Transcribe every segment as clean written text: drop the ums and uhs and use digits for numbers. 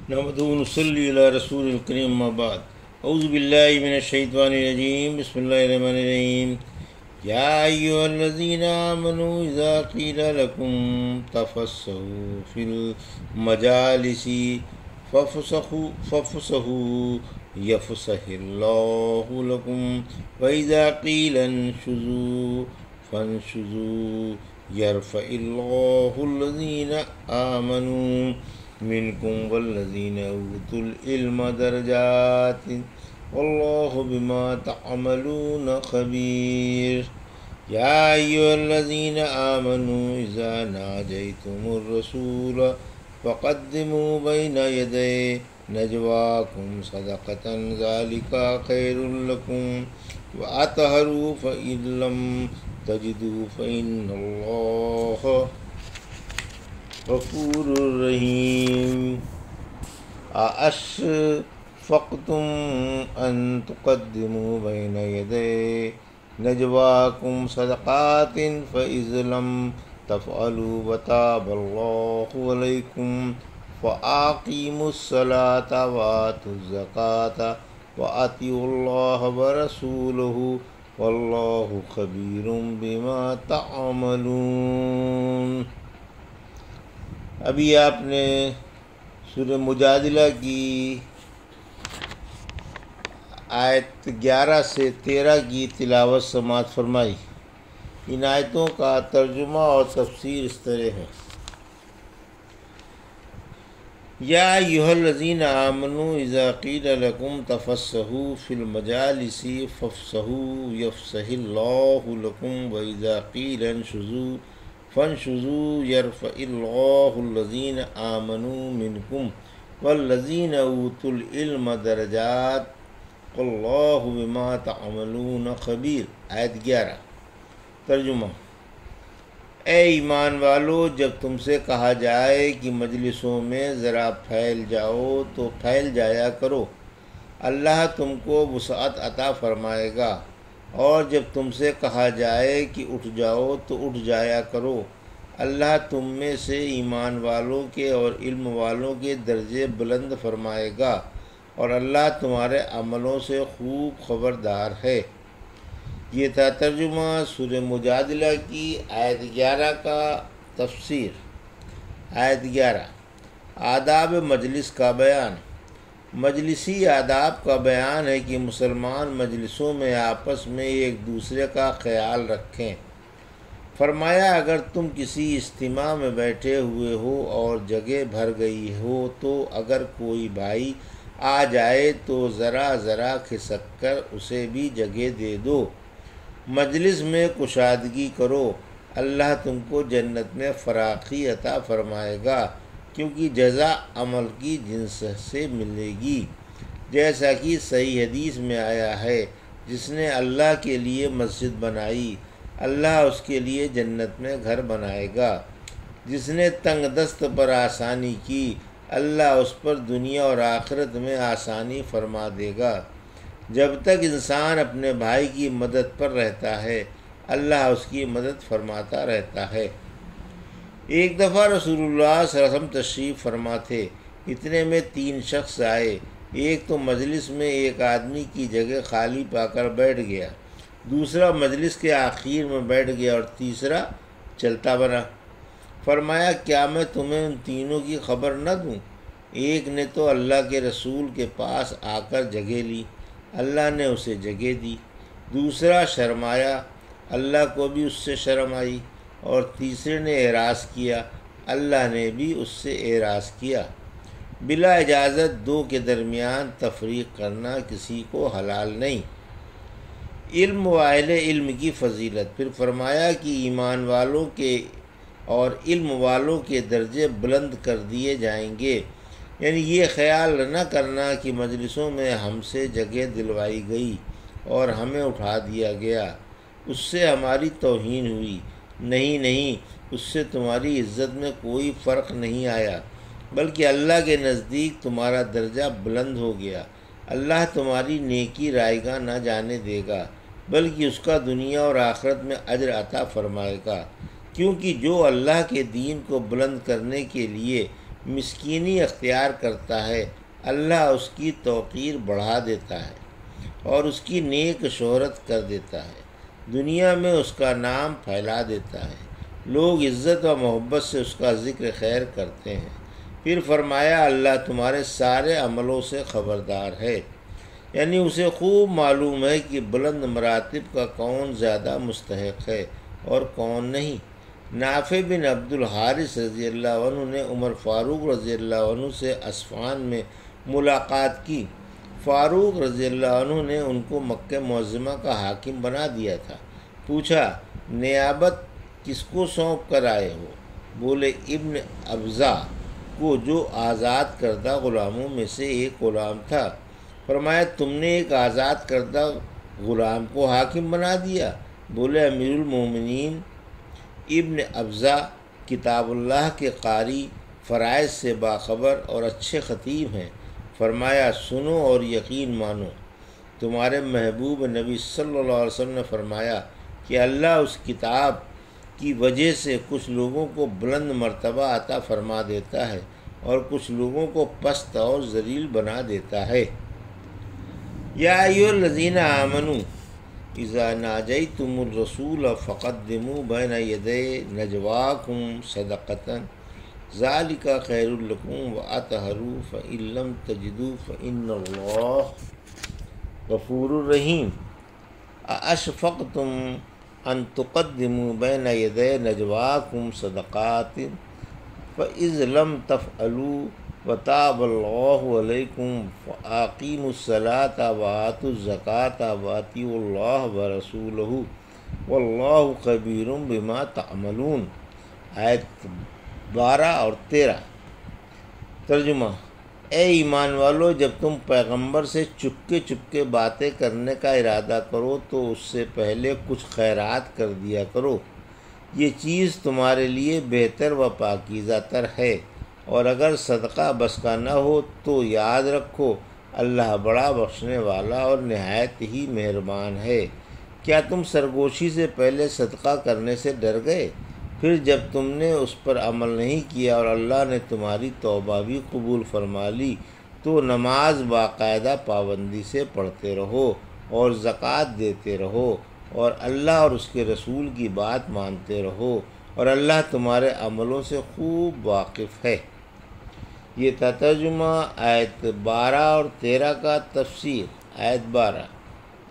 نحمدہ و نصلی علی رسول الکریم اما بعد اعوذ باللہ من الشیطان الرجیم بسم اللہ الرحمن الرحیم یا ایھا الذین آمنوا اذا قیل لکم تفسحوا فی المجالس فافسحوا یفسح اللہ لکم واذا قیل انشزوا فانشزوا یرفع اللہ الذین آمنوا منکم والذین اوتوا العلم درجات واللہ بما تعملون خبیر یا ایھا الذین آمنوا اذا ناجیتم الرسول فقدموا بین یدی نجواکم صدقۃ ذلک خیر لکم واطہروا فإن لم تجدوا فإن اللہ غفور الرحیم ااشفقتم ان تقدموا بین یدی نجواکم صدقات فإذ لم تفعلوا وتاب اللہ علیکم فأقیموا الصلاة وآتوا الزکاة وأطیعوا اللہ ورسولہ واللہ خبیر بما تعملون۔ ابھی آپ نے سورہ مجادلہ کی آیت 11 سے 13 کی تلاوت سماعت فرمائی۔ ان آیتوں کا ترجمہ اور تفسیر اس طرح ہے: یا ایھا الذین آمنوا اذا قیل لکم تفسحوا فی المجالس فافسحوا یفسح اللہ لکم واذا قیل انشزوا فانشزوا یرفع اللہ الذین آمنوا منکم والذین اوتوا العلم درجات واللہ بما تعملون خبیر۔ آیت 11 ترجمہ: اے ایمان والو، جب تم سے کہا جائے کہ مجلسوں میں ذرا پھیل جاؤ تو پھیل جایا کرو، اللہ تم کو وسعت عطا فرمائے گا، اور جب تم سے کہا جائے کہ اٹھ جاؤ تو اٹھ جایا کرو، اللہ تم میں سے ایمان والوں کے اور علم والوں کے درجے بلند فرمائے گا، اور اللہ تمہارے عملوں سے خوب خبردار ہے۔ یہ تھا ترجمہ سورہ مجادلہ کی آیت 11 کا تفسیر۔ آیت 11 آداب مجلس کا بیان۔ مجلسی آداب کا بیان ہے کہ مسلمان مجلسوں میں آپس میں ایک دوسرے کا خیال رکھیں۔ فرمایا اگر تم کسی اجتماع میں بیٹھے ہوئے ہو اور جگہ بھر گئی ہو تو اگر کوئی بھائی آ جائے تو ذرا ذرا کھسک کر اسے بھی جگہ دے دو، مجلس میں کشادگی کرو، اللہ تم کو جنت میں فراخی عطا فرمائے گا، کیونکہ جزا عمل کی جنس سے ملے گی، جیسا کہ صحیح حدیث میں آیا ہے، جس نے اللہ کے لیے مسجد بنائی اللہ اس کے لیے جنت میں گھر بنائے گا، جس نے تنگ دست پر آسانی کی اللہ اس پر دنیا اور آخرت میں آسانی فرما دے گا۔ جب تک انسان اپنے بھائی کی مدد پر رہتا ہے اللہ اس کی مدد فرماتا رہتا ہے۔ ایک دفعہ رسول اللہ صلی اللہ علیہ وسلم تشریف فرما تھے، اتنے میں 3 شخص آئے۔ ایک تو مجلس میں ایک آدمی کی جگہ خالی پا کر بیٹھ گیا، دوسرا مجلس کے آخر میں بیٹھ گیا اور تیسرا چلتا بنا۔ فرمایا کیا میں تمہیں ان تینوں کی خبر نہ دوں؟ ایک نے تو اللہ کے رسول کے پاس آ کر جگہ لی، اللہ نے اسے جگہ دی، دوسرا شرمایا، اللہ کو بھی اس سے شرم آئی، اور تیسرے نے اعراض کیا، اللہ نے بھی اس سے اعراض کیا۔ بلا اجازت 2 کے درمیان تفریق کرنا کسی کو حلال نہیں۔ علم و اہل علم کی فضیلت۔ پھر فرمایا کہ ایمان والوں کے اور علم والوں کے درجے بلند کر دیے جائیں گے، یعنی یہ خیال نہ کرنا کہ مجلسوں میں ہم سے جگہ دلوائی گئی اور ہمیں اٹھا دیا گیا، اس سے ہماری توہین ہوئی، نہیں، اس سے تمہاری عزت میں کوئی فرق نہیں آیا، بلکہ اللہ کے نزدیک تمہارا درجہ بلند ہو گیا، اللہ تمہاری نیکی رائیگاں نہ جانے دے گا، بلکہ اس کا دنیا اور آخرت میں اجر عطا فرمائے گا، کیونکہ جو اللہ کے دین کو بلند کرنے کے لیے مسکینی اختیار کرتا ہے اللہ اس کی توقیر بڑھا دیتا ہے اور اس کی نیک شہرت کر دیتا ہے، دنیا میں اس کا نام پھیلا دیتا ہے، لوگ عزت و محبت سے اس کا ذکر خیر کرتے ہیں۔ پھر فرمایا اللہ تمہارے سارے عملوں سے خبردار ہے، یعنی اسے خوب معلوم ہے کہ بلند مراتب کا کون زیادہ مستحق ہے اور کون نہیں۔ نافع بن عبد الحارث رضی اللہ عنہ نے عمر فاروق رضی اللہ عنہ سے اصفہان میں ملاقات کی۔ فاروق رضی اللہ عنہ نے ان کو مکہ معظمہ کا حاکم بنا دیا تھا۔ پوچھا نیابت کس کو سونپ کر آئے ہو؟ بولے ابن ابزا کو، جو آزاد کردہ غلاموں میں سے ایک غلام تھا۔ فرمایا تم نے ایک آزاد کردہ غلام کو حاکم بنا دیا؟ بولے امیر المومنین ابن ابزا کتاب اللہ کے قاری، فرائض سے باخبر اور اچھے خطیب ہیں۔ فرمایا سنو اور یقین مانو، تمہارے محبوب نبی صلی اللہ علیہ وسلم نے فرمایا کہ اللہ اس کتاب کی وجہ سے کچھ لوگوں کو بلند مرتبہ عطا فرما دیتا ہے اور کچھ لوگوں کو پست اور ذلیل بنا دیتا ہے۔ یا ایھا الذین آمنوا اذا ناجیتم الرسول فقدموا بین یدی نجواکم صدقۃ ذالک خیر لکم واطہروا فإن لم تجدوا فإن اللہ غفور رحیم۔ ااشفقتم ان تقدموا بین یدی نجواکم صدقات فإذ لم تفعلوا وتاب اللہ علیکم فاقیموا الصلاۃ وآتوا الزکاۃ واطیعوا اللہ ورسولہ واللہ خبیر بما تعملون۔ آیت 12 اور 13۔ ترجمہ: اے ایمان والو، جب تم پیغمبر سے چپکے باتیں کرنے کا ارادہ کرو تو اس سے پہلے کچھ خیرات کر دیا کرو، یہ چیز تمہارے لیے بہتر و پاکیزہ تر ہے، اور اگر صدقہ بس کا نہ ہو تو یاد رکھو اللہ بڑا بخشنے والا اور نہایت ہی مہربان ہے۔ کیا تم سرگوشی سے پہلے صدقہ کرنے سے ڈر گئے؟ پھر جب تم نے اس پر عمل نہیں کیا اور اللہ نے تمہاری توبہ بھی قبول فرما لی تو نماز باقاعدہ پابندی سے پڑھتے رہو اور زکوٰۃ دیتے رہو اور اللہ اور اس کے رسول کی بات مانتے رہو، اور اللہ تمہارے عملوں سے خوب واقف ہے۔ یہ تھا ترجمہ آیت 12 اور 13 کا۔ تفسیر آیت 12۔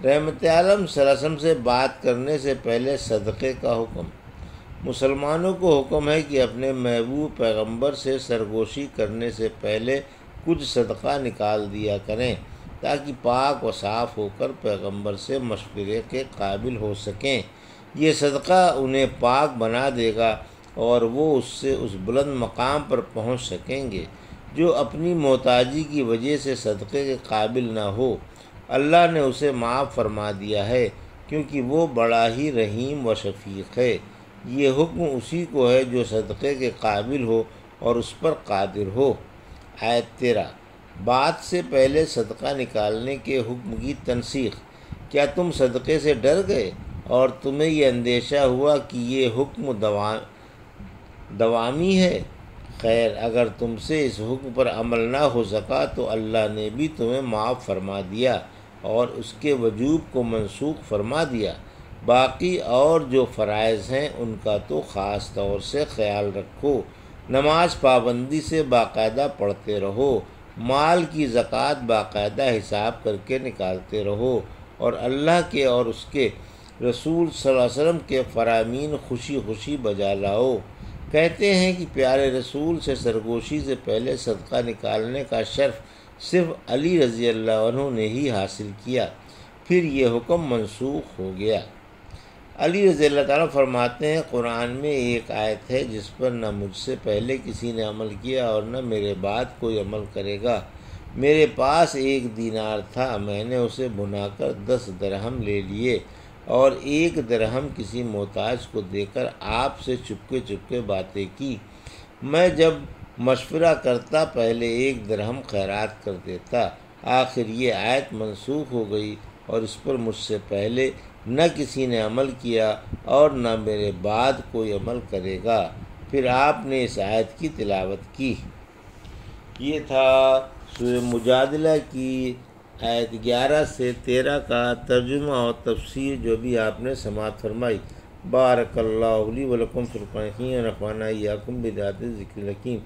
رحمت عالم صلی اللہ علیہ وسلم سے بات کرنے سے پہلے صدقے کا حکم۔ مسلمانوں کو حکم ہے کہ اپنے محبوب پیغمبر سے سرگوشی کرنے سے پہلے کچھ صدقہ نکال دیا کریں تاکہ پاک و صاف ہو کر پیغمبر سے مشورے کے قابل ہو سکیں۔ یہ صدقہ انہیں پاک بنا دے گا اور وہ اس سے اس بلند مقام پر پہنچ سکیں گے جو اپنی محتاجی کی وجہ سے صدقے کے قابل نہ ہو۔ اللہ نے اسے معاف فرما دیا ہے کیونکہ وہ بڑا ہی رحیم و شفیق ہے۔ یہ حکم اسی کو ہے جو صدقے کے قابل ہو اور اس پر قادر ہو۔ آیت 13۔ بات سے پہلے صدقہ نکالنے کے حکم کی تنسیخ۔ کیا تم صدقے سے ڈر گئے اور تمہیں یہ اندیشہ ہوا کہ یہ حکم دوامی ہے؟ خیر، اگر تم سے اس حکم پر عمل نہ ہو سکا تو اللہ نے بھی تمہیں معاف فرما دیا اور اس کے وجوب کو منسوخ فرما دیا۔ باقی اور جو فرائض ہیں ان کا تو خاص طور سے خیال رکھو۔ نماز پابندی سے باقاعدہ پڑھتے رہو، مال کی زکوٰۃ باقاعدہ حساب کر کے نکالتے رہو، اور اللہ کے اور اس کے رسول صلی اللہ علیہ وسلم کے فرامین خوشی خوشی بجا لاؤ۔ کہتے ہیں کہ پیارے رسول سے سرگوشی سے پہلے صدقہ نکالنے کا شرف صرف علی رضی اللہ عنہ نے ہی حاصل کیا، پھر یہ حکم منسوخ ہو گیا۔ علی رضی اللہ تعالیٰ فرماتے ہیں قرآن میں ایک آیت ہے جس پر نہ مجھ سے پہلے کسی نے عمل کیا اور نہ میرے بعد کوئی عمل کرے گا۔ میرے پاس 1 دینار تھا، میں نے اسے بھنا کر 10 درہم لے لیے اور 1 درہم کسی محتاج کو دے کر آپ سے چپکے باتیں کی۔ میں جب مشورہ کرتا پہلے 1 درہم خیرات کر دیتا۔ آخر یہ آیت منسوخ ہو گئی اور اس پر مجھ سے پہلے نہ کسی نے عمل کیا اور نہ میرے بعد کوئی عمل کرے گا۔ پھر آپ نے اس آیت کی تلاوت کی۔ یہ تھا سورہ مجادلہ کی آیت 11 سے 13 کا ترجمہ اور تفسیر جو بھی آپ نے سماعت فرمائی۔ بارک اللہ لی و لکم فی القرآن و نفعنی ایاکم بآیات الذکر الحکیم۔